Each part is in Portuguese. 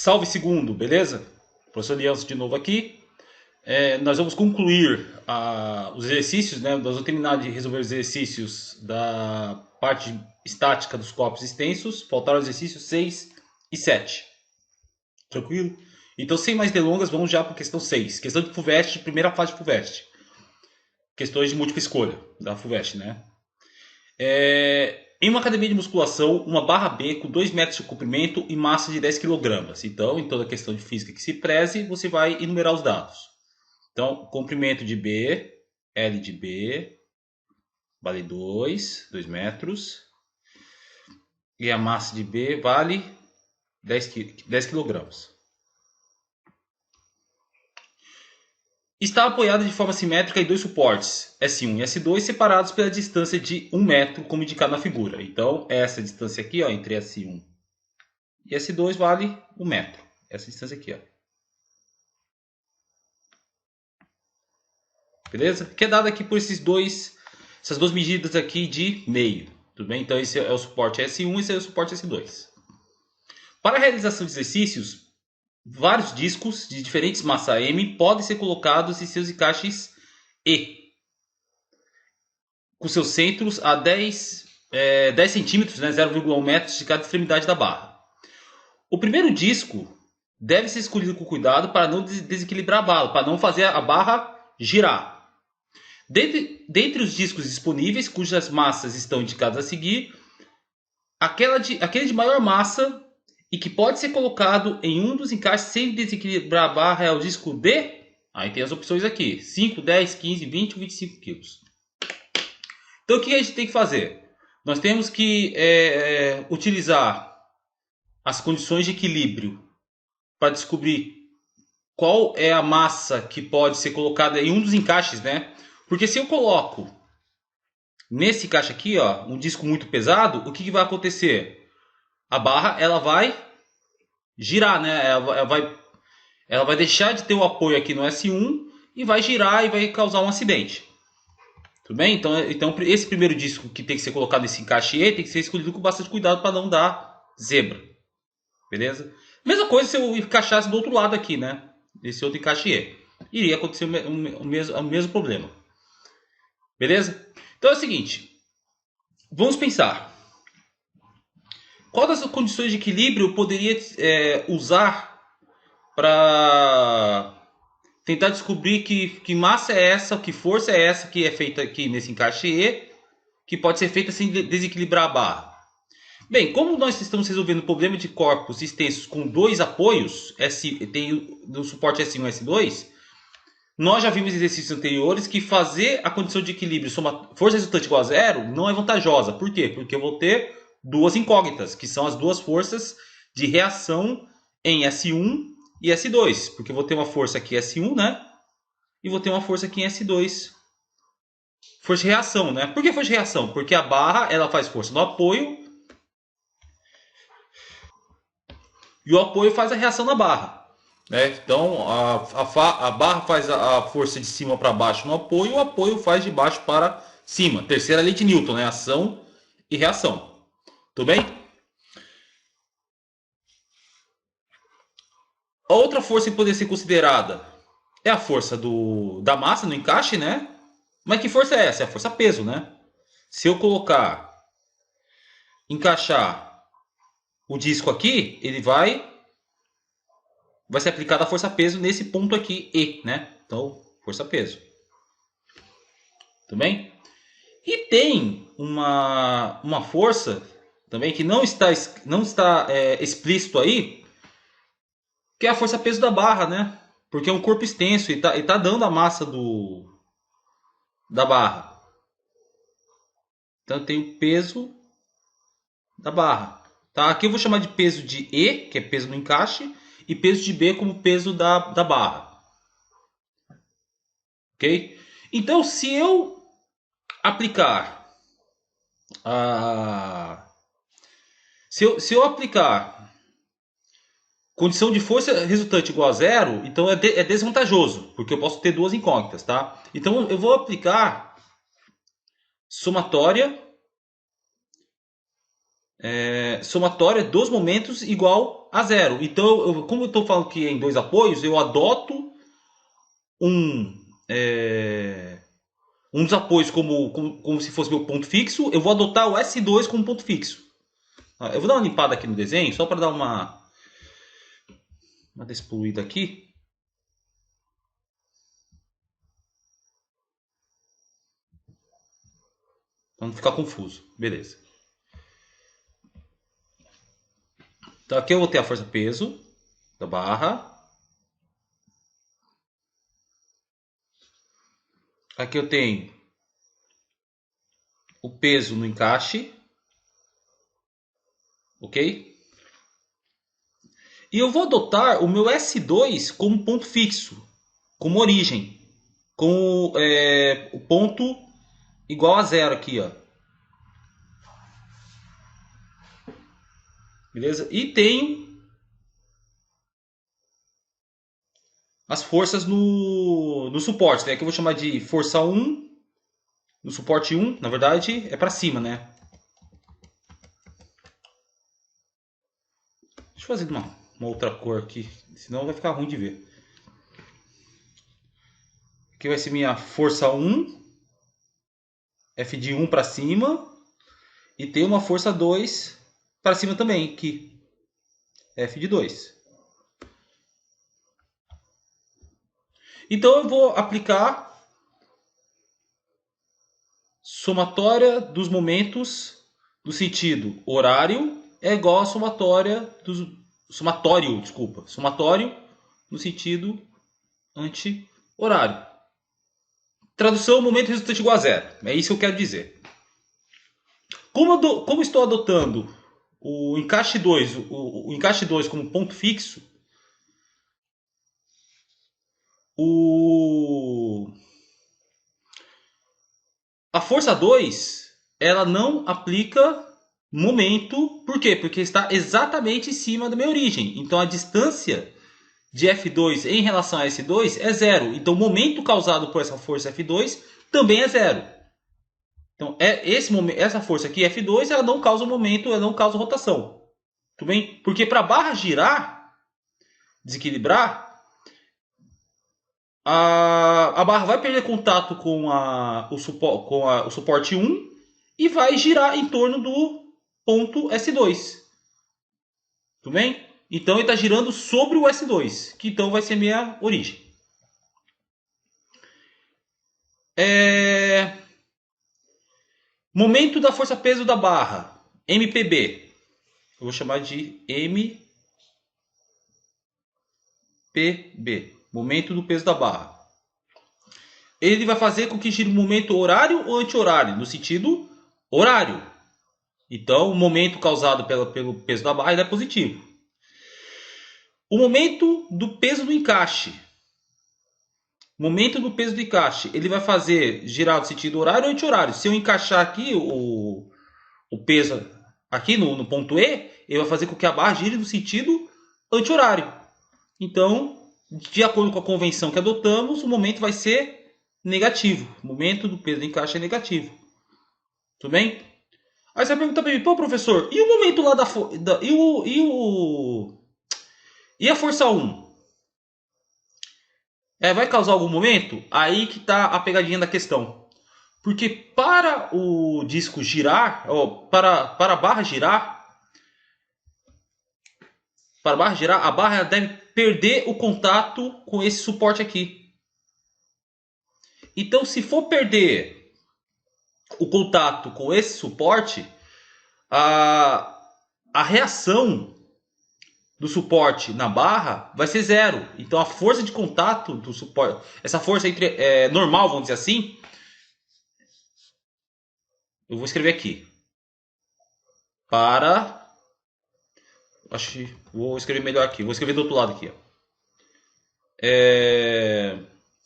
Salve segundo, beleza? Professor Aliança de novo aqui. Nós vamos concluir os exercícios, né? Nós vamos terminar de resolver os exercícios da parte estática dos corpos extensos. Faltaram os exercícios 6 e 7. Tranquilo? Então, sem mais delongas, vamos já para a questão 6. Questão de FUVEST, primeira fase de FUVEST. Questões de múltipla escolha da FUVEST, né? Em uma academia de musculação, uma barra B com 2 metros de comprimento e massa de 10 kg. Então, em toda questão de física que se preze, você vai enumerar os dados. Então, comprimento de B, L de B, vale 2 metros. E a massa de B vale 10 kg. Está apoiada de forma simétrica em dois suportes, S1 e S2, separados pela distância de 1 metro, como indicado na figura. Então, essa distância aqui, ó, entre S1 e S2, vale 1 metro. Essa distância aqui, ó. Beleza? Que é dada aqui por essas duas medidas aqui de meio. Tudo bem? Então, esse é o suporte S1 e esse é o suporte S2. Para a realização de exercícios, vários discos de diferentes massa M podem ser colocados em seus encaixes E, com seus centros a 10 centímetros, né, 0,1 metros de cada extremidade da barra. O primeiro disco deve ser escolhido com cuidado para não desequilibrar a barra, para não fazer a barra girar. Dentre os discos disponíveis, cujas massas estão indicadas a seguir, aquele de maior massa e que pode ser colocado em um dos encaixes sem desequilibrar a barra é o disco D. Aí tem as opções aqui: 5, 10, 15, 20 ou 25 kg. Então o que a gente tem que fazer? Nós temos que utilizar as condições de equilíbrio para descobrir qual é a massa que pode ser colocada em um dos encaixes, né? Porque se eu coloco nesse encaixe aqui, ó, um disco muito pesado, o que vai acontecer? A barra ela vai girar, né? Ela vai deixar de ter o apoio aqui no S1 e vai girar e vai causar um acidente. Tudo bem? Então esse primeiro disco que tem que ser colocado nesse encaixe E tem que ser escolhido com bastante cuidado para não dar zebra. Beleza? Mesma coisa se eu encaixasse do outro lado aqui, né? Esse outro encaixe E. Iria acontecer o mesmo problema. Beleza? Então é o seguinte. Vamos pensar. Qual das condições de equilíbrio eu poderia usar para tentar descobrir que massa é essa, que força é essa que é feita aqui nesse encaixe E, que pode ser feita sem desequilibrar a barra? Bem, como nós estamos resolvendo o problema de corpos extensos com dois apoios, tem no suporte S1 e S2, nós já vimos em exercícios anteriores que fazer a condição de equilíbrio força resultante igual a zero não é vantajosa. Por quê? Porque eu vou ter duas incógnitas, que são as duas forças de reação em S1 e S2. Porque eu vou ter uma força aqui em S1, né? E vou ter uma força aqui em S2. Força de reação, né? Por que força de reação? Porque a barra ela faz força no apoio e o apoio faz a reação na barra. Né? Então a barra faz a força de cima para baixo no apoio, o apoio faz de baixo para cima. Terceira lei de Newton, né? Ação e reação. Tudo bem? A outra força que poderia ser considerada é a força da massa no encaixe, né? Mas que força é essa? É a força peso, né? Se eu encaixar o disco aqui, ele vai ser aplicada a força peso nesse ponto aqui, E, né? Então, força peso. Tudo bem? E tem uma força também que não está explícito aí, que é a força peso da barra, né? Porque é um corpo extenso e tá dando a massa da barra. Então tem o peso da barra. Tá? Aqui eu vou chamar de peso de E, que é peso no encaixe, e peso de B como peso da barra. Ok? Então, se eu aplicar se eu aplicar condição de força resultante igual a zero, então é desvantajoso, porque eu posso ter duas incógnitas, tá? Então eu vou aplicar somatória somatória dos momentos igual a zero. Então, como eu estou falando que é em dois apoios, eu adoto um, um dos apoios como se fosse meu ponto fixo. Eu vou adotar o S2 como ponto fixo. Eu vou dar uma limpada aqui no desenho, só para dar uma despoluída aqui. Para não ficar confuso. Beleza. Então aqui eu vou ter a força peso da barra. Aqui eu tenho o peso no encaixe. Ok? E eu vou adotar o meu S2 como ponto fixo, como origem, com o ponto igual a zero aqui, ó. Beleza? E tenho as forças no suporte, né? Que eu vou chamar de força 1, no suporte 1, na verdade, é para cima, né? Deixa eu fazer uma outra cor aqui, senão vai ficar ruim de ver. Aqui vai ser minha força 1, F de 1 para cima, e tem uma força 2 para cima também, aqui, F de 2. Então eu vou aplicar somatória dos momentos do sentido horário é igual a somatório no sentido anti-horário. Tradução, momento resultante igual a zero. É isso que eu quero dizer. Como estou adotando o encaixe 2, o encaixe 2 como ponto fixo, a força 2 ela não aplica momento. Por quê? Porque está exatamente em cima da minha origem. Então a distância de F2 em relação a S2 é zero. Então o momento causado por essa força F2 também é zero. Então essa força aqui, F2, ela não causa momento, ela não causa rotação. Tudo bem? Porque para a barra girar, desequilibrar, a barra vai perder contato com o suporte 1 e vai girar em torno do ponto S2. Tudo bem? Então ele está girando sobre o S2, que então vai ser minha origem. Momento da força-peso da barra, MPB. Eu vou chamar de MPB, momento do peso da barra. Ele vai fazer com que gire o momento horário ou anti-horário? No sentido horário. Então, o momento causado pelo peso da barra é positivo. O momento do peso do encaixe. Momento do peso do encaixe. Ele vai fazer girar no sentido horário ou anti-horário. Se eu encaixar aqui o peso aqui no ponto E, ele vai fazer com que a barra gire no sentido anti-horário. Então, de acordo com a convenção que adotamos, o momento vai ser negativo. O momento do peso do encaixe é negativo. Tudo bem? Aí você vai perguntar para mim, pô, professor, e o momento lá e a força 1? Vai causar algum momento? Aí que está a pegadinha da questão. Porque para o disco girar, para a barra girar, a barra deve perder o contato com esse suporte aqui. Então, se for perder o contato com esse suporte, a reação do suporte na barra vai ser zero. Então a força de contato do suporte, essa força normal, vamos dizer assim, eu vou escrever aqui. Acho que vou escrever melhor aqui. Vou escrever do outro lado aqui. Ó.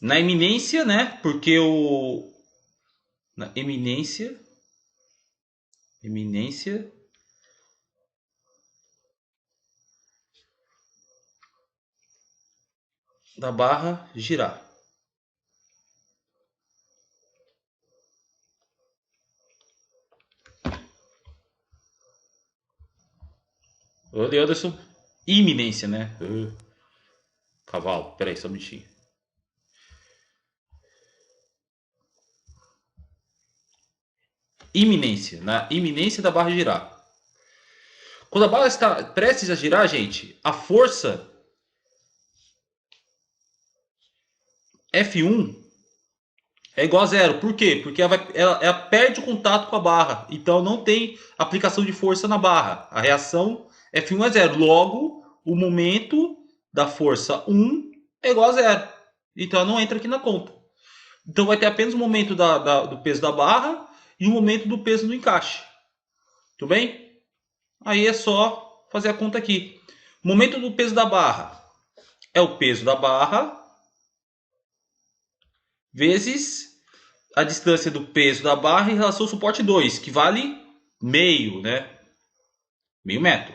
Na eminência, né? Porque na eminência da barra girar. Olha, Anderson. Iminência, né? Cavalo. Peraí, só um minutinho. Iminência. Na iminência da barra girar. Quando a barra está prestes a girar, gente, a força F1 é igual a zero. Por quê? Porque ela perde o contato com a barra. Então não tem aplicação de força na barra. A reação F1 é zero. Logo, o momento da força 1 é igual a zero. Então ela não entra aqui na conta. Então vai ter apenas o momento do peso da barra e o momento do peso do encaixe. Tudo bem? Aí é só fazer a conta aqui. O momento do peso da barra é o peso da barra vezes a distância do peso da barra em relação ao suporte 2, que vale meio, né? Meio metro.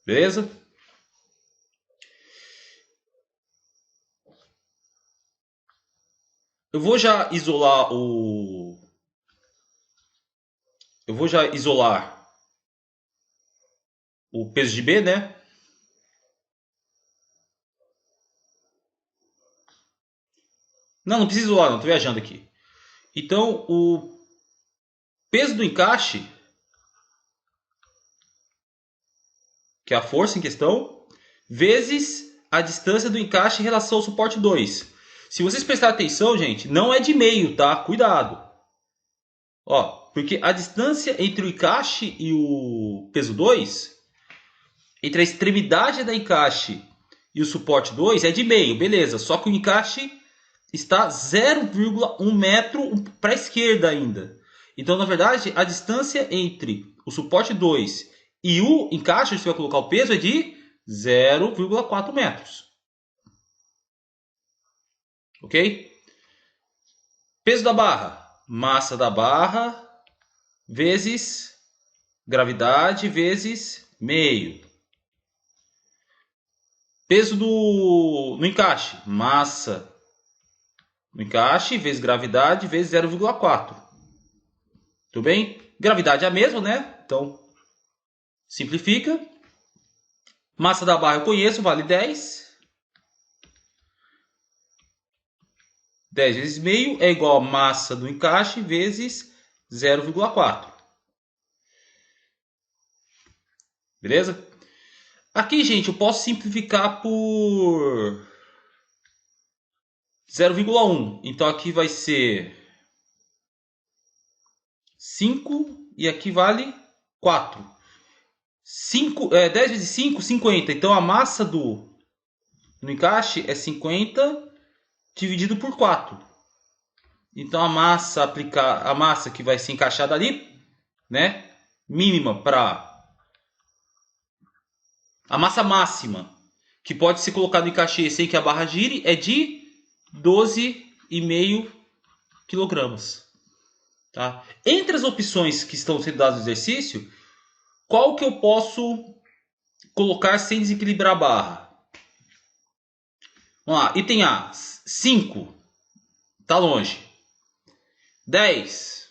Beleza? Eu vou já isolar o... Eu vou já isolar o peso de B, né? Não precisa isolar, não. Estou viajando aqui. Então, o peso do encaixe, que é a força em questão, vezes a distância do encaixe em relação ao suporte 2. Se vocês prestarem atenção, gente, não é de meio, tá? Cuidado. Ó, porque a distância entre o encaixe e o peso 2, entre a extremidade da encaixe e o suporte 2, é de meio, beleza. Só que o encaixe está 0,1 metro para a esquerda ainda. Então, na verdade, a distância entre o suporte 2 e o encaixe, onde você vai colocar o peso, é de 0,4 metros. Ok? Peso da barra. Massa da barra vezes gravidade vezes meio. Peso no encaixe. Massa no encaixe vezes gravidade vezes 0,4. Tudo bem? Gravidade é a mesma, né? Então, simplifica. Massa da barra eu conheço, vale 10. 10 vezes meio é igual a massa do encaixe vezes 0,4. Beleza? Aqui, gente, eu posso simplificar por 0,1. Então aqui vai ser 5 e aqui vale 4. 10 vezes 5, 50. Então a massa no encaixe é 50 dividido por 4. Então a massa que vai ser encaixada ali, né? Mínima para a massa máxima que pode ser colocada no encaixe sem que a barra gire é de 12,5 kg. Tá? Entre as opções que estão sendo dadas no exercício, qual que eu posso colocar sem desequilibrar a barra? Vamos lá, item A, 5, tá longe. 10,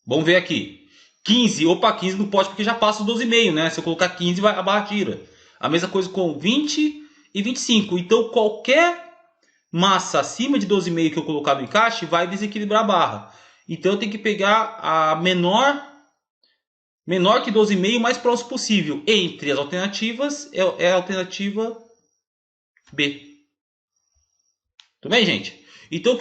vamos ver aqui. 15, opa, 15 não pode porque já passa os 12,5, né? Se eu colocar 15, a barra tira. A mesma coisa com 20 e 25. Então, qualquer massa acima de 12,5 que eu colocar no encaixe vai desequilibrar a barra. Então, eu tenho que pegar a menor que 12,5 o mais próximo possível. Entre as alternativas, é a alternativa B. Tudo bem, gente? Então,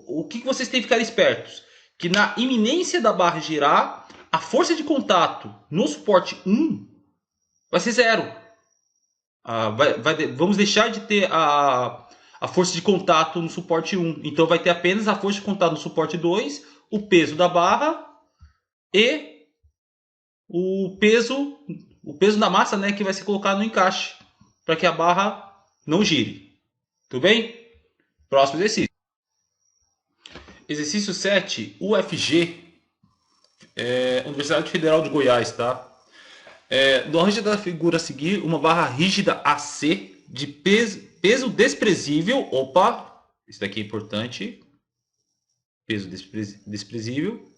o que vocês têm que ficar espertos? Que na iminência da barra girar, a força de contato no suporte 1 vai ser zero. Vamos deixar de ter a força de contato no suporte 1. Então, vai ter apenas a força de contato no suporte 2, o peso da barra e o peso da massa, né, que vai ser colocado no encaixe, para que a barra não gire. Tudo bem? Próximo exercício. Exercício 7, UFG, Universidade Federal de Goiás, tá? No arranjo da figura a seguir, uma barra rígida AC de peso desprezível. Opa, isso daqui é importante. Peso desprezível.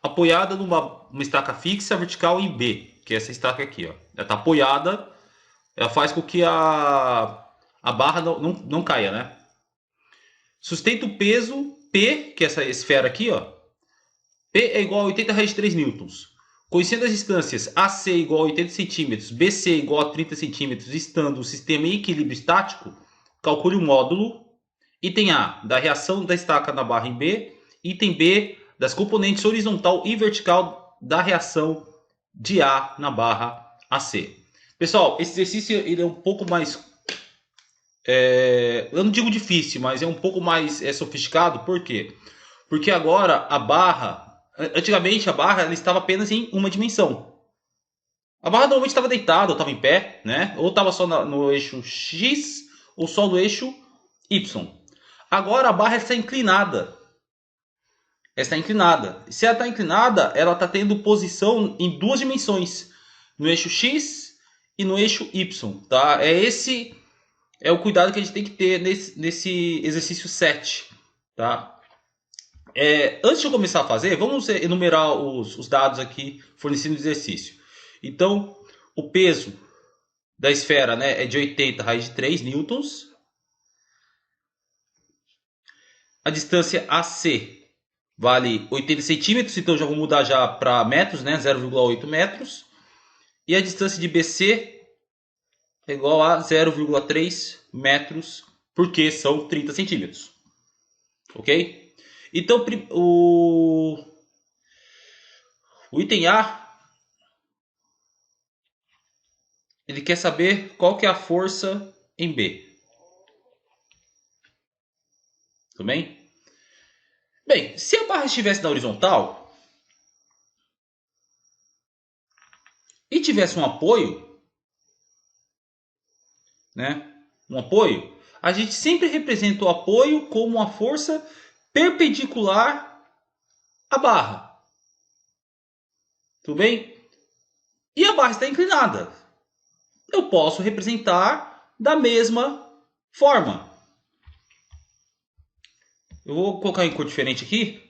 apoiada numa estaca fixa vertical em B, que é essa estaca aqui, ó. Ela está apoiada, ela faz com que a barra não caia, né? Sustenta o peso P, que é essa esfera aqui, ó. P é igual a 80 raiz de 3 newtons. Conhecendo as distâncias AC igual a 80 centímetros, BC igual a 30 centímetros, estando o sistema em equilíbrio estático, calcule o módulo. Item A, da reação da estaca na barra em B. Item B, das componentes horizontal e vertical da reação de A na barra AC. Pessoal, esse exercício ele é um pouco mais... eu não digo difícil, mas é um pouco mais sofisticado. Por quê? Porque agora a barra... Antigamente a barra ela estava apenas em uma dimensão. A barra normalmente estava deitada, ou estava em pé, né? Ou estava só no eixo X, ou só no eixo Y. Agora a barra está inclinada. Ela está inclinada. Se ela está inclinada, ela está tendo posição em duas dimensões. No eixo X e no eixo Y. Tá? Esse é o cuidado que a gente tem que ter nesse exercício 7. Tá? Antes de eu começar a fazer, vamos enumerar os dados aqui fornecidos no exercício. Então, o peso da esfera, né, é de 80 raiz de 3 newtons. A distância AC vale 80 centímetros, então já vou mudar já para metros, né, 0,8 metros. E a distância de BC é igual a 0,3 metros, porque são 30 centímetros. Ok? Então, o item A, ele quer saber qual que é a força em B. Tudo bem? Bem, se a barra estivesse na horizontal e tivesse um apoio, né? Um apoio, a gente sempre representa o apoio como uma força perpendicular à barra. Tudo bem? E a barra está inclinada. Eu posso representar da mesma forma. Eu vou colocar em cor diferente aqui.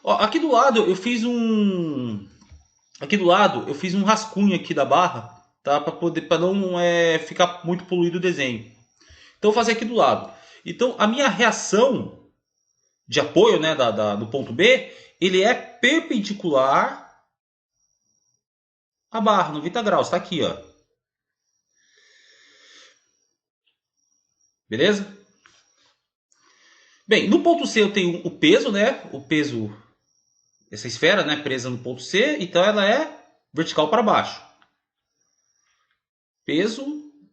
Ó, aqui do lado eu fiz um rascunho aqui da barra, tá? Para não ficar muito poluído o desenho. Então eu vou fazer aqui do lado. Então a minha reação de apoio, né, do ponto B, ele é perpendicular à barra, 90 graus, tá aqui, ó. Beleza? Bem, no ponto C eu tenho o peso, né? O peso, essa esfera, né, presa no ponto C, então ela é vertical para baixo. Peso,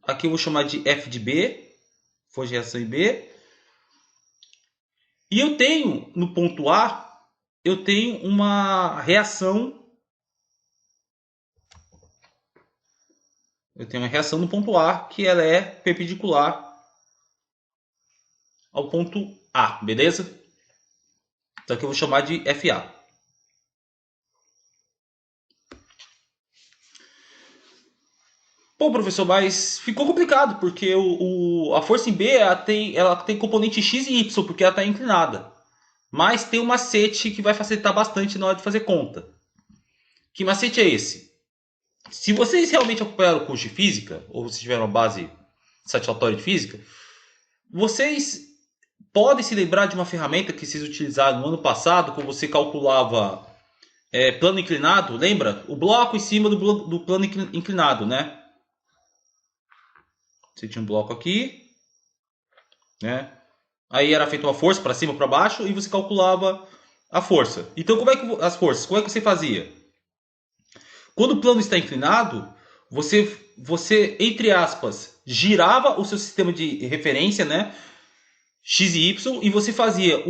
aqui eu vou chamar de F de B, força de reação em B. E eu tenho, no ponto A, eu tenho uma reação. Eu tenho uma reação no ponto A que ela é perpendicular ao ponto A, beleza? Então aqui eu vou chamar de FA. Pô, professor, mas ficou complicado, porque a força em B ela tem componente X e Y, porque ela está inclinada. Mas tem um macete que vai facilitar bastante na hora de fazer conta. Que macete é esse? Se vocês realmente acompanharam o curso de física, ou se tiveram uma base satisfatória de física, vocês podem se lembrar de uma ferramenta que vocês utilizaram no ano passado, quando você calculava plano inclinado, lembra? O bloco em cima do plano inclinado, né? Você tinha um bloco aqui, né? Aí era feita uma força para cima ou para baixo e você calculava a força. Então, como é que você fazia? Quando o plano está inclinado, você entre aspas, girava o seu sistema de referência, né? X e Y, e você fazia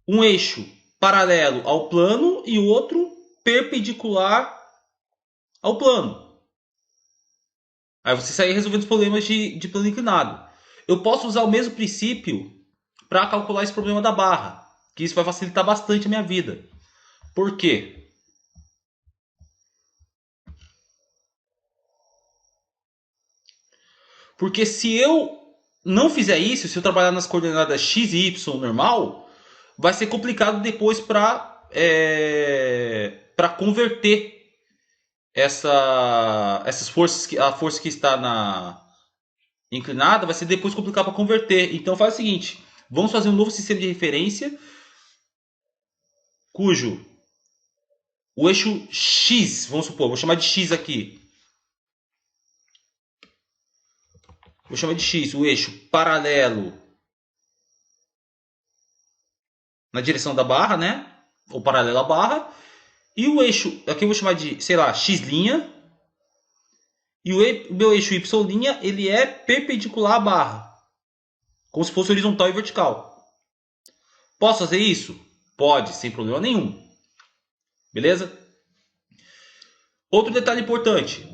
um eixo paralelo ao plano e o outro perpendicular ao plano. Aí você saía resolvendo os problemas de plano inclinado. Eu posso usar o mesmo princípio para calcular esse problema da barra, que isso vai facilitar bastante a minha vida. Por quê? Porque se eu não fizer isso, se eu trabalhar nas coordenadas x e y normal, vai ser complicado depois para converter essas forças, a força que está inclinada, vai ser depois complicado para converter. Então faz o seguinte, vamos fazer um novo sistema de referência, cujo o eixo X, vamos supor, vou chamar de X aqui. Vou chamar de X, o eixo paralelo na direção da barra, né? Ou paralelo à barra. E o eixo, aqui eu vou chamar de, sei lá, X'. E o meu eixo Y', ele é perpendicular à barra. Como se fosse horizontal e vertical. Posso fazer isso? Pode, sem problema nenhum. Beleza? Outro detalhe importante.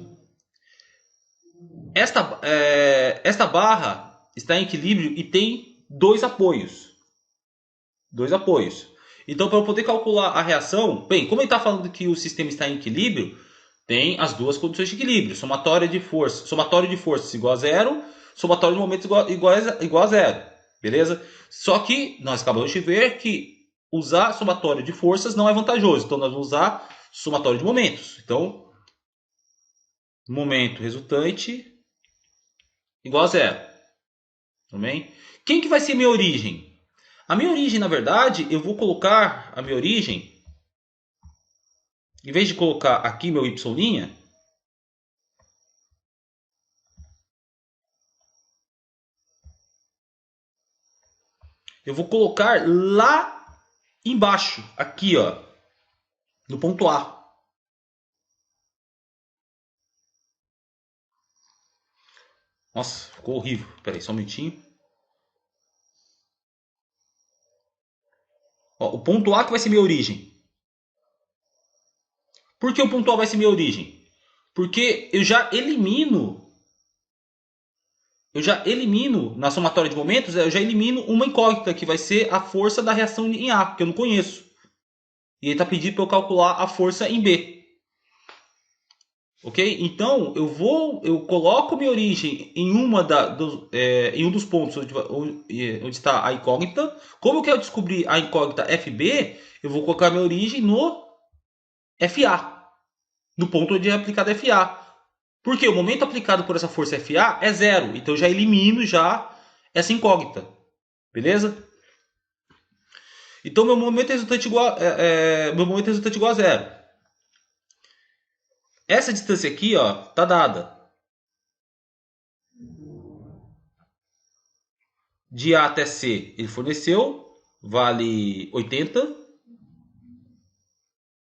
Esta barra está em equilíbrio e tem dois apoios. Então, para eu poder calcular a reação, bem, como ele está falando que o sistema está em equilíbrio, tem as duas condições de equilíbrio. Somatório de forças igual a zero, somatório de momentos igual a zero. Beleza? Só que nós acabamos de ver que usar somatório de forças não é vantajoso. Então, nós vamos usar somatório de momentos. Então, momento resultante igual a zero. Também. Quem que vai ser minha origem? A minha origem, na verdade, eu vou colocar a minha origem, em vez de colocar aqui meu y', eu vou colocar lá embaixo, aqui, ó, no ponto A. Nossa, ficou horrível. Espera aí, só um minutinho. Ó, o ponto A que vai ser minha origem. Por que o ponto A vai ser minha origem? Porque eu já elimino na somatória de momentos, eu já elimino uma incógnita, que vai ser a força da reação em A, que eu não conheço. E ele está pedindo para eu calcular a força em B. Ok? Então, eu coloco minha origem em em um dos pontos onde está a incógnita. Como eu quero descobrir a incógnita FB, eu vou colocar minha origem no FA, no ponto onde é aplicado FA. Porque o momento aplicado por essa força FA é zero. Então, eu já elimino essa incógnita. Beleza? Então, meu momento resultante igual a zero. Essa distância aqui, ó, tá dada. De A até C ele forneceu, vale 80,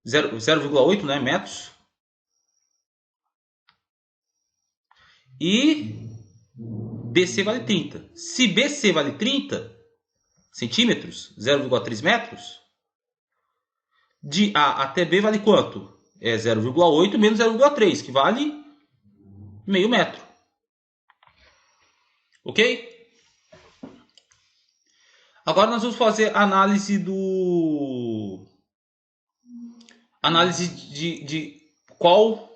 0,8, né, metros. E BC vale 30. Se BC vale 30 centímetros, 0,3 metros, de A até B vale quanto? É 0,8 menos 0,3, que vale meio metro. Ok? Agora nós vamos fazer análise de qual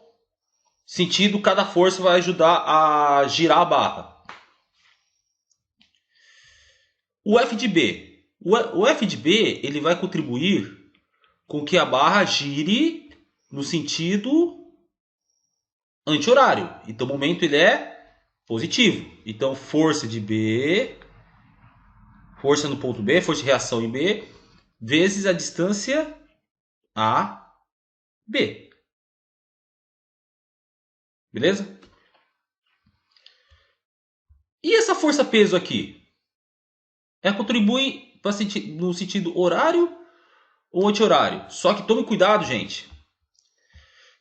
sentido cada força vai ajudar a girar a barra. O F de B. O F de B ele vai contribuir com que a barra gire no sentido anti-horário. Então o momento ele é positivo. Então força de B, força no ponto B, força de reação em B, vezes a distância AB. Beleza? E essa força-peso aqui? Ela contribui no sentido horário ou anti-horário? Só que tome cuidado, gente.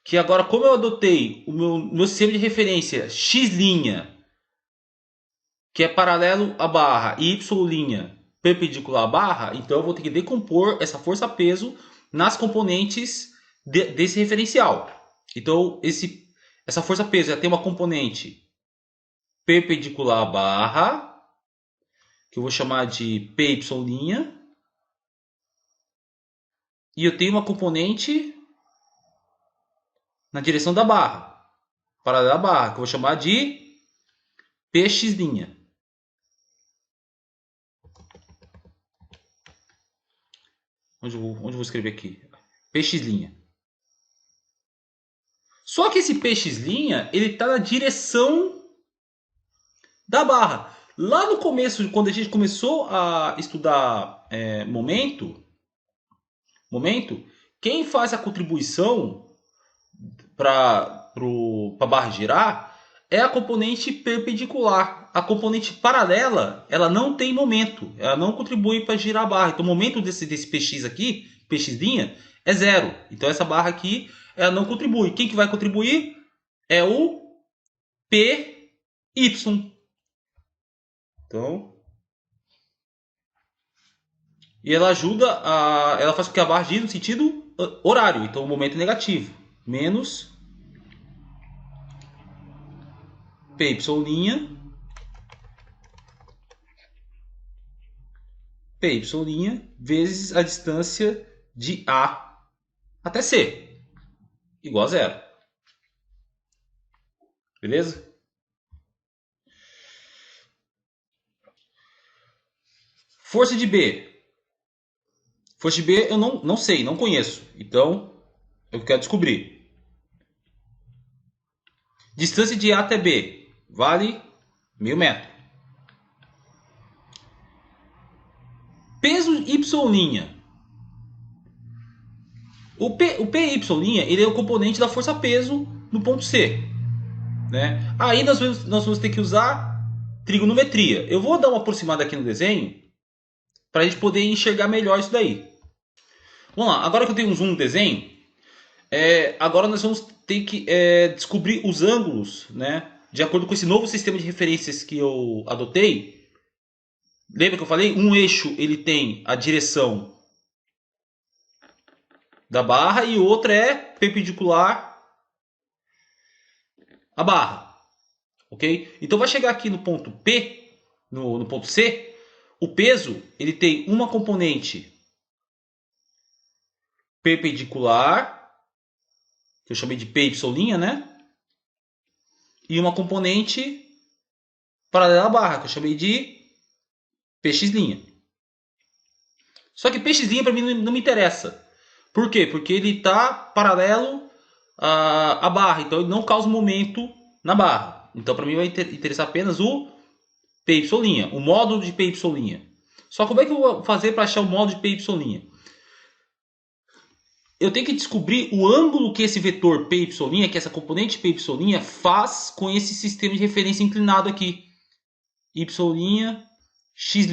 Que agora, como eu adotei o meu sistema de referência X', que é paralelo à barra, e Y' perpendicular à barra, então eu vou ter que decompor essa força-peso nas componentes desse referencial. Então, essa força-peso já tem uma componente perpendicular à barra, que eu vou chamar de PY', e eu tenho uma componente na direção da barra, paralela à barra, que eu vou chamar de PX'. Onde eu vou escrever aqui? Px'. Só que esse px', ele está na direção da barra. Lá no começo, quando a gente começou a estudar momento, quem faz a contribuição para a barra girar é a componente perpendicular. A componente paralela, ela não tem momento, ela não contribui para girar a barra. Então o momento desse px aqui, px', é zero. Então essa barra aqui, ela não contribui. Quem que vai contribuir é o py. Então, e ela ajuda ela faz com que a barra gire no sentido horário. Então o momento é negativo. Menos py' vezes a distância de A até C, igual a zero. Beleza? Força de B. Força de B eu não sei, não conheço. Então, eu quero descobrir. Distância de A até B vale meio metro. Peso Y'. O PY' ele é o componente da força peso no ponto C. Né? Aí nós vamos ter que usar trigonometria. Eu vou dar uma aproximada aqui no desenho para a gente poder enxergar melhor isso daí. Vamos lá, agora que eu tenho um zoom no desenho, agora nós vamos ter que descobrir os ângulos, né? De acordo com esse novo sistema de referências que eu adotei. Lembra que eu falei? Um eixo ele tem a direção da barra e o outro é perpendicular à barra. Ok? Então vai chegar aqui no ponto P, no ponto C, o peso ele tem uma componente perpendicular, que eu chamei de PY', né? E uma componente paralela à barra, que eu chamei de PX'. Só que PX' para mim não me interessa. Por quê? Porque ele está paralelo à barra, então ele não causa momento na barra. Então para mim vai interessar apenas o PY', o módulo de PY'. Só como é que eu vou fazer para achar o módulo de PY'? Eu tenho que descobrir o ângulo que esse vetor PY', que essa componente PY', faz com esse sistema de referência inclinado aqui. Y', X'.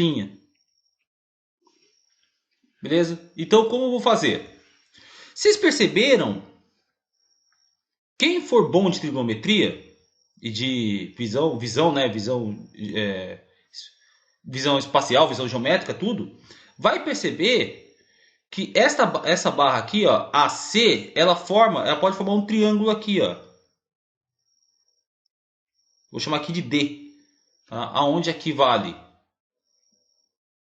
Beleza? Então como eu vou fazer? Vocês perceberam? Quem for bom de trigonometria e de visão espacial, visão geométrica, tudo, vai perceber que essa barra aqui, ó, AC, ela pode formar um triângulo aqui, ó. Vou chamar aqui de D, tá? Aonde aqui vale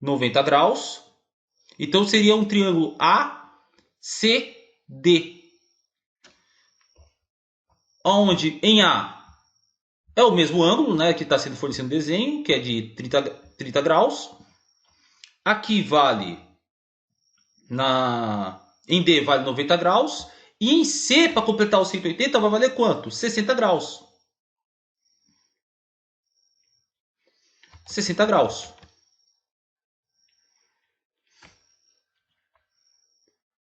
90 graus. Então seria um triângulo ACD. Onde em A é o mesmo ângulo, né, que está sendo fornecido no desenho, que é de 30 graus. Aqui vale em D vale 90 graus. E em C, para completar os 180, vai valer quanto? 60 graus. 60 graus.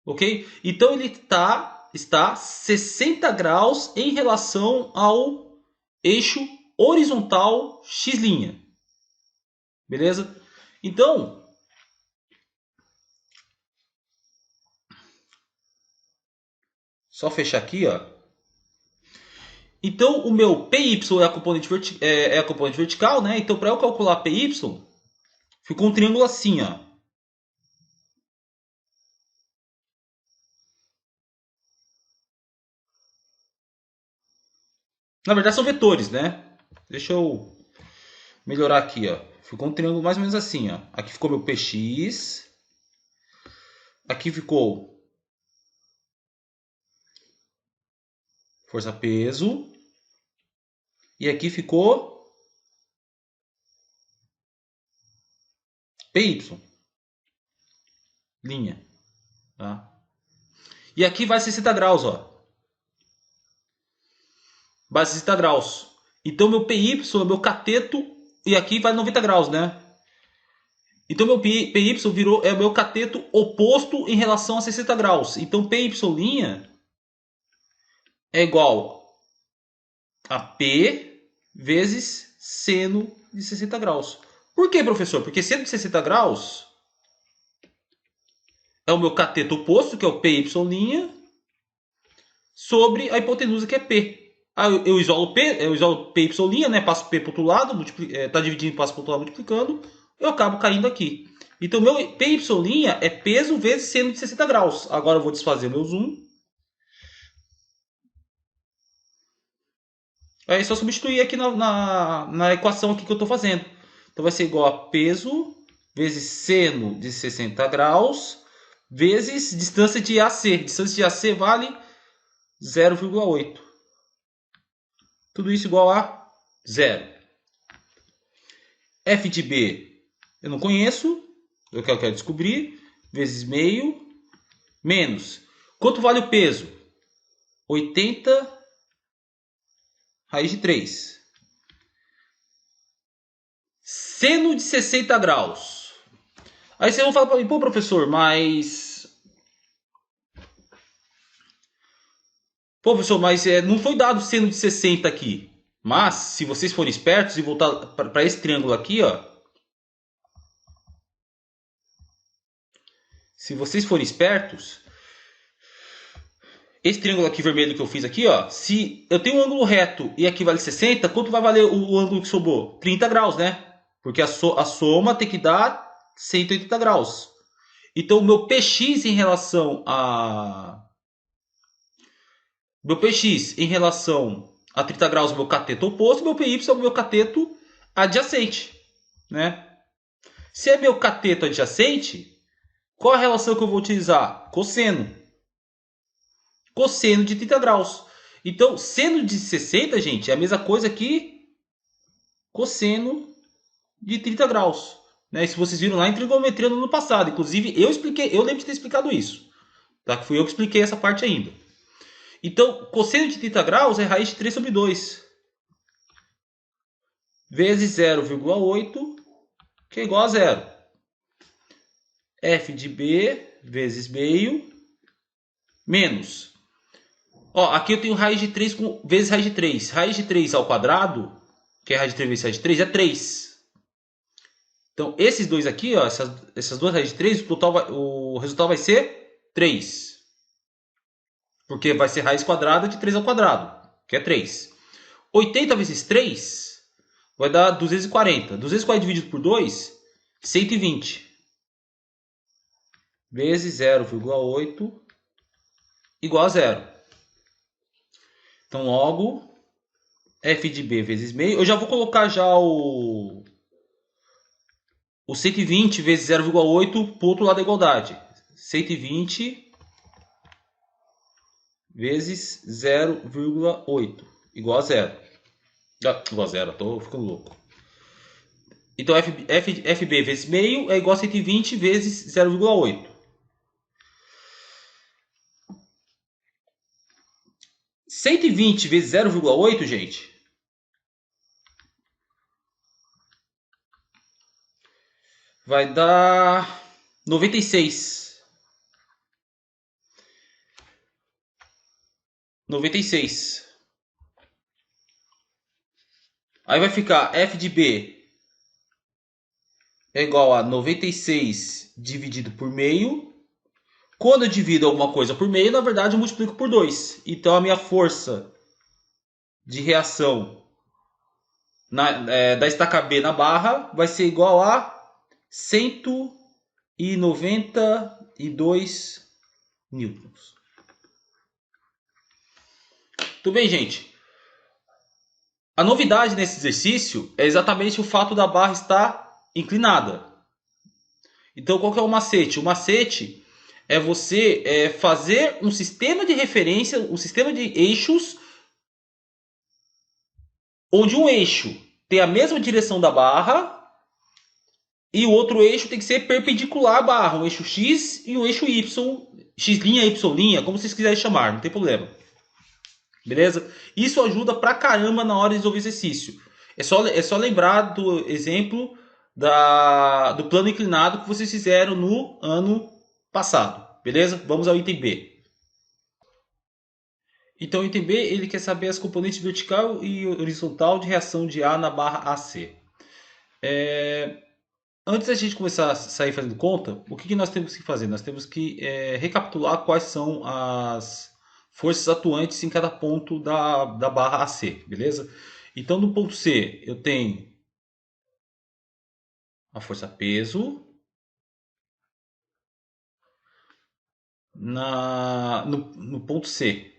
Ok? Então ele está 60 graus em relação ao eixo horizontal X'. Beleza? Então, só fechar aqui, ó. Então, o meu PY é a componente, é a componente vertical, né? Então, para eu calcular PY, ficou um triângulo assim, ó. Na verdade, são vetores, né? Deixa eu melhorar aqui, ó. Ficou um triângulo mais ou menos assim, ó. Aqui ficou meu PX. Aqui ficou força-peso. E aqui ficou PY. Linha. Tá? E aqui vai 60 graus, ó. Vai 60 graus. Então meu PY é meu cateto e aqui vai 90 graus, né? Então meu PY virou é o meu cateto oposto em relação a 60 graus. Então PY' é igual a P vezes seno de 60 graus. Por que, professor? Porque seno de 60 graus é o meu cateto oposto, que é o PY', sobre a hipotenusa, que é P. Aí eu isolo P, eu isolo PY', né? Passo P para o outro lado, tá dividindo, passo para o outro lado multiplicando, eu acabo caindo aqui. Então meu PY' é peso vezes seno de 60 graus. Agora eu vou desfazer o meu zoom. Aí é só substituir aqui na equação aqui que eu estou fazendo. Então vai ser igual a peso vezes seno de 60 graus vezes distância de AC. Distância de AC vale 0,8. Tudo isso igual a 0. F de B eu não conheço, eu quero descobrir, vezes meio, menos. Quanto vale o peso? 80 raiz de 3. Seno de 60 graus. Aí você vai falar para mim, pô, professor, mas... Pô, professor, mas não foi dado seno de 60 aqui. Mas, se vocês forem espertos e voltar para esse triângulo aqui, ó. Se vocês forem espertos, esse triângulo aqui vermelho que eu fiz aqui, ó. Se eu tenho um ângulo reto e aqui vale 60, quanto vai valer o ângulo que sobrou? 30 graus, né? Porque a soma tem que dar 180 graus. Então, o meu PX em relação a... Meu PX em relação a 30 graus é o meu cateto oposto, meu PY é o meu cateto adjacente, né? Se é meu cateto adjacente, qual a relação que eu vou utilizar? Cosseno. Cosseno de 30 graus. Então, seno de 60, gente, é a mesma coisa que cosseno de 30 graus. Né? Isso vocês viram lá em trigonometria no ano passado. Inclusive, eu lembro de ter explicado isso. Tá? Que fui eu que expliquei essa parte ainda. Então, cosseno de 30 graus é raiz de 3 sobre 2. Vezes 0,8, que é igual a 0. F de B vezes meio, menos. Ó, aqui eu tenho raiz de 3 vezes raiz de 3. Raiz de 3 ao quadrado, que é raiz de 3 vezes raiz de 3, é 3. Então, esses dois aqui, ó, essas duas raízes de 3, o resultado vai ser 3. Porque vai ser raiz quadrada de 3 ao quadrado, que é 3. 80 vezes 3 vai dar 240. 240 dividido por 2, 120. Vezes 0,8 igual a 0. Então, logo, F de B vezes meio. Eu já vou colocar já o 120 vezes 0,8 para o outro lado da igualdade. 120 vezes 0,8 igual a 0. Igual a 0, estou ficando louco. Então, FB vezes meio é igual a 120 vezes 0,8. 120 vezes 0,8, gente, vai dar 96. 96. Aí vai ficar F de B é igual a 96 dividido por meio. Quando eu divido alguma coisa por meio, na verdade eu multiplico por 2. Então a minha força de reação da estaca B na barra vai ser igual a 192 newtons. Tudo bem, gente? A novidade nesse exercício é exatamente o fato da barra estar inclinada. Então, qual que é o macete? O macete é você fazer um sistema de referência, um sistema de eixos, onde um eixo tem a mesma direção da barra E o outro eixo tem que ser perpendicular à barra, um eixo X e um eixo Y, X', Y', como vocês quiserem chamar, não tem problema. Beleza? Isso ajuda pra caramba na hora de resolver exercício. É só lembrar do exemplo do plano inclinado que vocês fizeram no ano passado. Beleza? Vamos ao item B. Então, o item B, ele quer saber as componentes vertical e horizontal de reação de A na barra AC. Antes da gente começar a sair fazendo conta, o que nós temos que fazer? Nós temos que recapitular quais são as forças atuantes em cada ponto da barra AC, beleza? Então, no ponto C, eu tenho a força peso. No ponto C.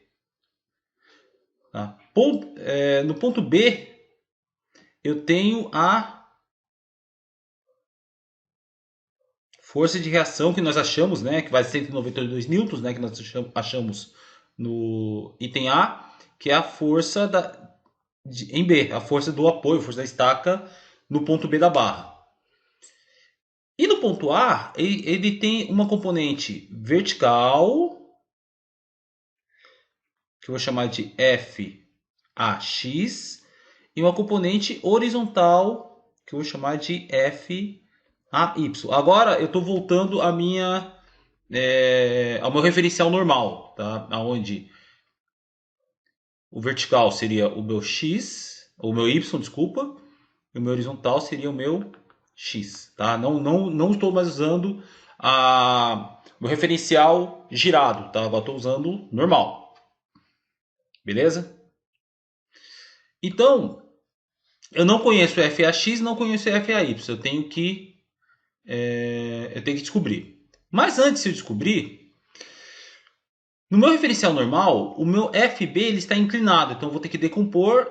Tá? No ponto B, eu tenho a força de reação que nós achamos, né, que vai ser 192 newtons, né, que nós achamos no item A, que é a força em B, a força do apoio, a força da estaca no ponto B da barra. E no ponto A, ele tem uma componente vertical, que eu vou chamar de FAX, e uma componente horizontal, que eu vou chamar de FAY. Agora eu estou voltando ao meu referencial normal, tá? Onde o vertical seria o meu X, o meu Y, desculpa, e o meu horizontal seria o meu X, tá? Não estou mais usando meu referencial girado, tá? Agora estou usando normal. Beleza? Então, eu não conheço o FAX, não conheço o FAY. Eu tenho que descobrir. Mas antes de eu descobrir, no meu referencial normal, o meu FB ele está inclinado. Então, eu vou ter que decompor,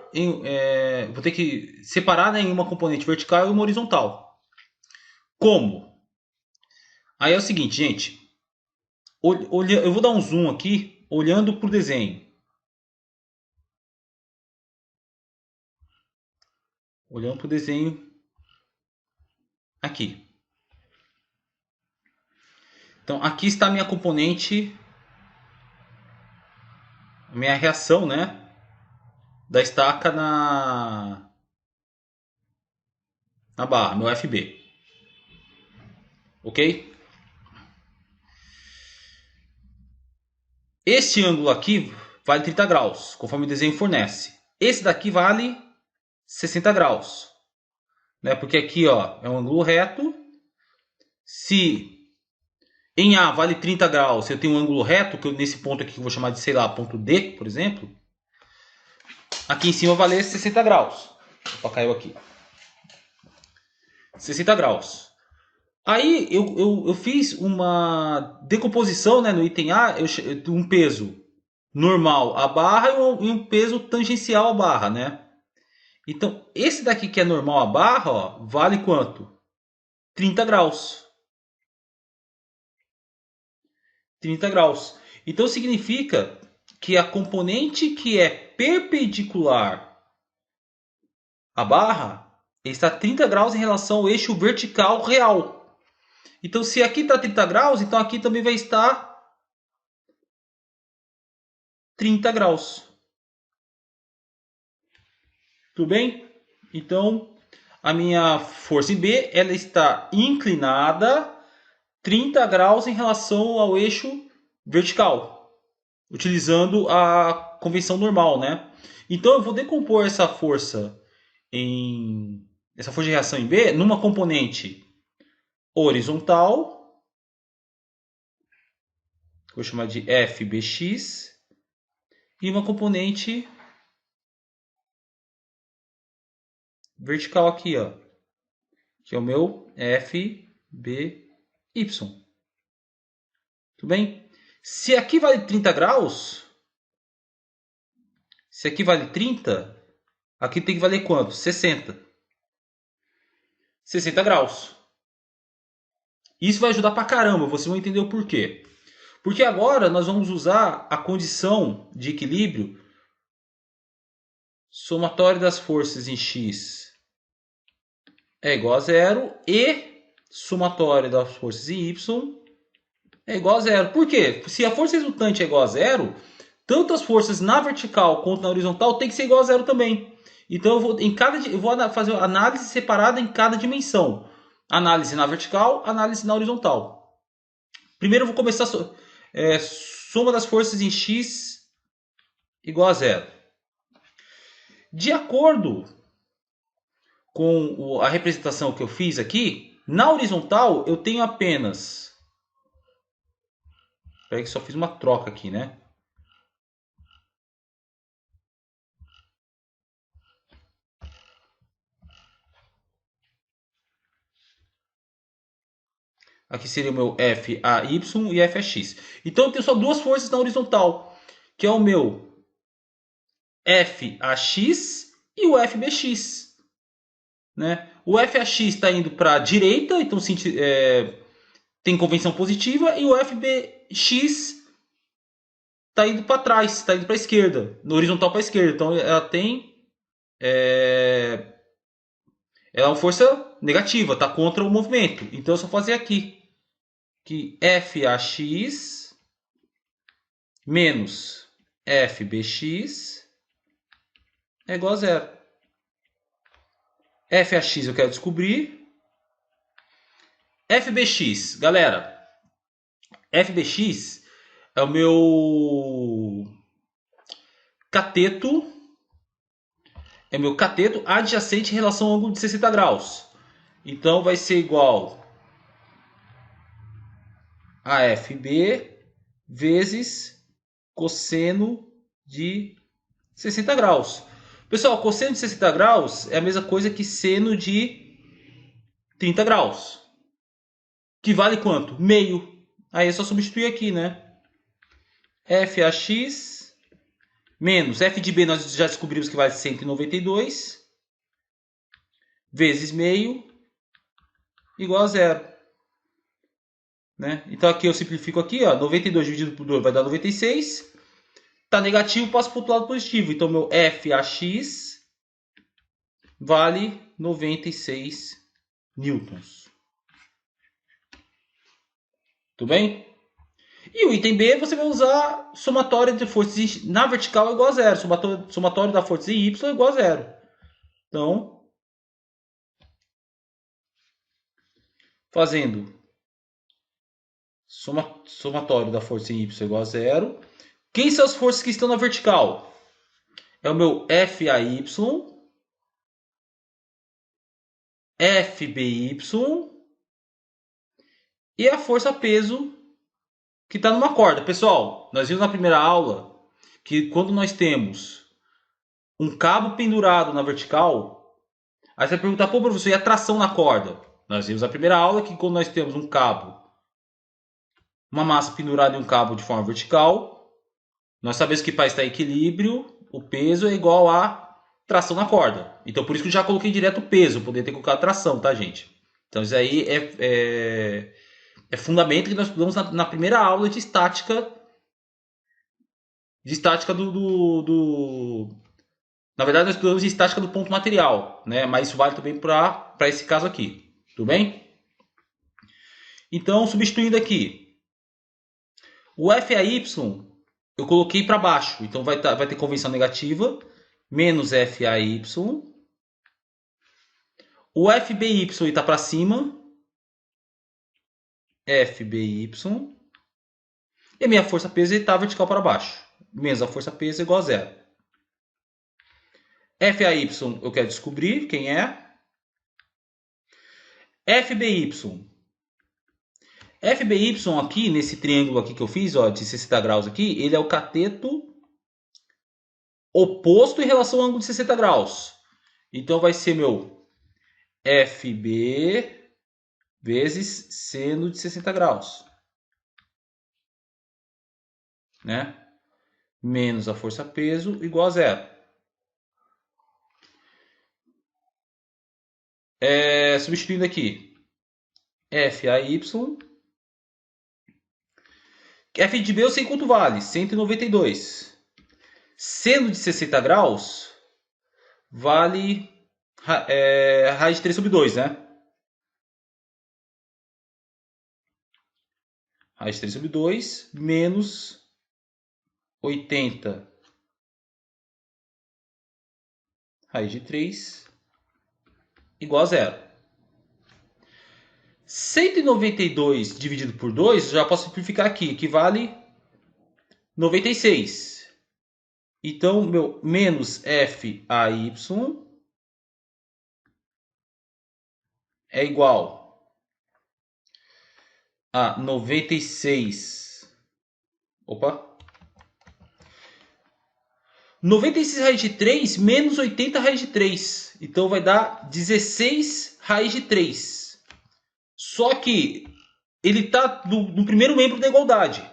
vou ter que separar, né, em uma componente vertical e uma horizontal. Como? Aí é o seguinte, gente. Eu vou dar um zoom aqui, olhando para o desenho. Olhando para o desenho aqui. Então, aqui está a minha componente, a minha reação, né, da estaca na barra, meu FB. Ok? Este ângulo aqui vale 30 graus, conforme o desenho fornece. Esse daqui vale 60 graus. Né? Porque aqui ó, é um ângulo reto. Se em A vale 30 graus, eu tenho um ângulo reto, que nesse ponto aqui que eu vou chamar de, sei lá, ponto D, por exemplo. Aqui em cima vai valer 60 graus. Opa, caiu aqui. 60 graus. Aí eu fiz uma decomposição, né, no item A, um peso normal à barra e um peso tangencial à barra, né? Então, esse daqui que é normal à barra, ó, vale quanto? 30 graus. 30 graus. Então, significa que a componente que é perpendicular à barra está a 30 graus em relação ao eixo vertical real. Então, se aqui está 30 graus, então aqui também vai estar 30 graus. Tudo bem? Então, a minha força em B ela está inclinada 30 graus em relação ao eixo vertical, utilizando a convenção normal, né? Então, eu vou decompor essa força de reação em B numa componente horizontal, vou chamar de FBX, e uma componente vertical aqui, ó, que é o meu FBY. Tudo bem? Se aqui vale 30 graus, se aqui vale 30, aqui tem que valer quanto? 60. 60 graus. Isso vai ajudar pra caramba, vocês vão entender o porquê. Porque agora nós vamos usar a condição de equilíbrio somatório das forças em X é igual a zero e somatória das forças em Y é igual a zero. Por quê? Se a força resultante é igual a zero, tanto as forças na vertical quanto na horizontal tem que ser igual a zero também. Então eu vou fazer análise separada em cada dimensão. Análise na vertical, análise na horizontal. Primeiro eu vou começar soma das forças em x igual a zero. De acordo com a representação que eu fiz aqui, na horizontal eu tenho apenas... Espera que só fiz uma troca aqui, né? Aqui seria o meu FAY e FAX. Então eu tenho só duas forças na horizontal, que é o meu FAX e o FBX. Né? O FAX está indo para a direita, então tem convenção positiva, e o FBX está indo para trás, está indo para a esquerda, no horizontal para a esquerda. Então ela tem... ela é uma força negativa, está contra o movimento. Então eu só fazer aqui que FAX menos FBX é igual a zero. FAX eu quero descobrir. FBX, galera. FBX é o meu cateto. É meu cateto adjacente em relação ao ângulo de 60 graus. Então vai ser igual a FB vezes cosseno de 60 graus. Pessoal, cosseno de 60 graus é a mesma coisa que seno de 30 graus. Que vale quanto? Meio. Aí é só substituir aqui, né? FAX menos F de B nós já descobrimos que vale 192 vezes meio igual a zero. Né? Então aqui eu simplifico aqui, ó, 92 dividido por 2 vai dar 96. Tá negativo, passo para o outro lado positivo. Então meu FAX vale 96 newtons. Tudo bem? E o item B você vai usar somatória de forças na vertical igual a zero. Somatório da força em Y igual a zero. Então, fazendo somatório da força em Y igual a zero. Quem são as forças que estão na vertical? É o meu FAY, FBY e a força peso que está numa corda. Pessoal, nós vimos na primeira aula que quando nós temos um cabo pendurado na vertical, aí você vai perguntar, pô, professor, e a tração na corda? Nós vimos na primeira aula que quando nós temos um cabo, uma massa pendurada em um cabo de forma vertical, nós sabemos que para estar em equilíbrio, o peso é igual a tração na corda. Então por isso que eu já coloquei direto o peso, poderia ter colocado tração, tá, gente? Então isso aí é fundamento que nós estudamos na primeira aula de estática. De estática Na verdade, nós estudamos de estática do ponto material, né? Mas isso vale também para esse caso aqui. Tudo bem? Então, substituindo aqui, o FAY eu coloquei para baixo. Então vai ter convenção negativa, menos FAY. O FBY está para cima. FBY. E a minha força peso está vertical para baixo. Menos a força peso é igual a zero. FAY eu quero descobrir quem é. FBY. FBY aqui, nesse triângulo aqui que eu fiz, ó, de 60 graus aqui, ele é o cateto oposto em relação ao ângulo de 60 graus. Então vai ser meu FB vezes seno de 60 graus. Né? Menos a força peso igual a zero. Substituindo aqui. FAY. F de B eu sei quanto vale. 192. Seno de 60 graus vale raiz de 3 sobre 2, né? raiz de 3 sobre 2 menos 80 raiz de 3 igual a 0. 192 dividido por 2, já posso simplificar aqui, equivale 96. Então, meu menos f a y é igual a 96. Opa! 96 raiz de 3 menos 80 raiz de 3. Então vai dar 16 raiz de 3. Só que ele está no primeiro membro da igualdade.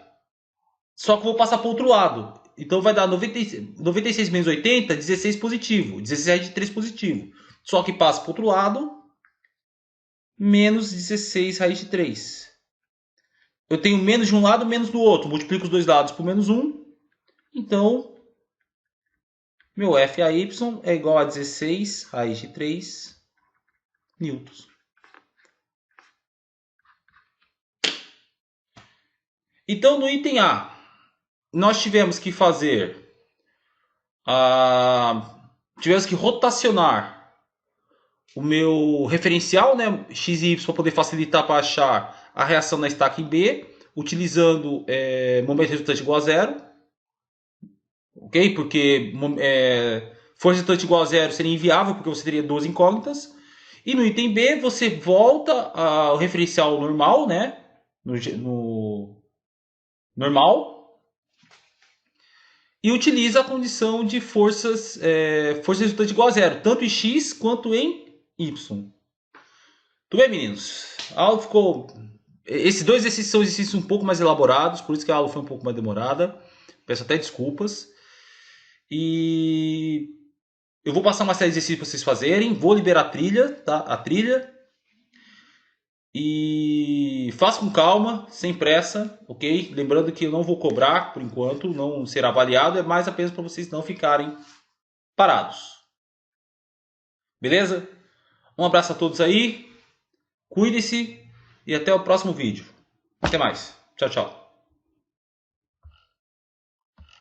Só que eu vou passar para o outro lado. Então vai dar 96 menos 80, 16 positivo. 16 raiz de 3 positivo. Só que passa para o outro lado, menos 16 raiz de 3. Eu tenho menos de um lado, menos do outro. Multiplico os dois lados por menos 1. Então, meu FAY é igual a 16 raiz de 3 newtons. Então, no item A, nós tivemos que fazer... tivemos que rotacionar o meu referencial, né, x e y, para poder facilitar para achar a reação na estaca em B, utilizando momento resultante igual a 0. Ok? Porque força resultante igual a 0 seria inviável, porque você teria duas incógnitas. E no item B, você volta ao referencial normal, né? No normal. E utiliza a condição de força resultante igual a 0, tanto em x quanto em y. Tudo bem, meninos? A aula ficou... Esses dois exercícios são exercícios um pouco mais elaborados, por isso que a aula foi um pouco mais demorada. Peço até desculpas. E eu vou passar uma série de exercícios para vocês fazerem. Vou liberar a trilha, tá? A trilha. E faça com calma, sem pressa, ok? Lembrando que eu não vou cobrar por enquanto, não será avaliado, é mais apenas para vocês não ficarem parados. Beleza? Um abraço a todos aí, cuide-se e até o próximo vídeo. Até mais. Tchau, tchau.